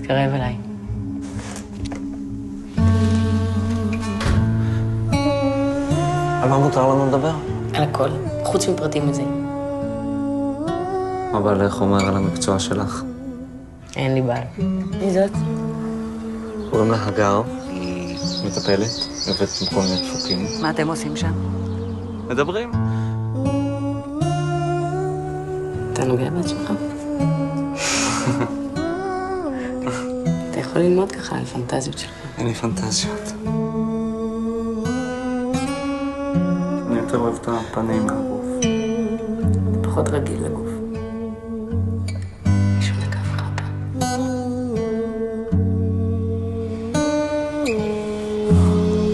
תתקרב אליי. על מה מותר לנו לדבר? על הכל, חוץ מפרטים מזהים. מה בעלך אומר על המקצוע שלך? אין לי בעל. מי זאת? קוראים לה הגר, היא מטפלת, עובדת עם כל מיני דפוקים. מה אתם עושים שם? מדברים. אתה נוגע בעצמך? אתה יכול ללמוד ככה על פנטזיות שלך. אין לי פנטזיות. אני יותר אוהב את הפנים מהגוף. פחות רגיל לגוף. מישהו נגע לך פה.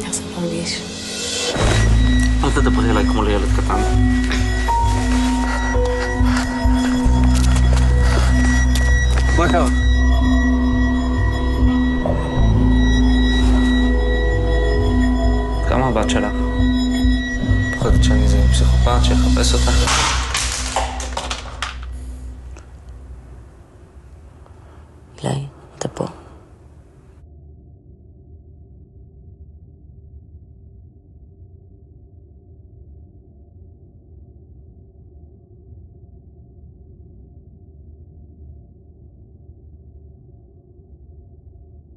איך זה מרגיש? אל תדברי אליי כמו לילד קטן. מה קרה? כמה הבת שלך? פוחדת שאני איזה פסיכופת שיחפש אותך? אילי, אתה פה.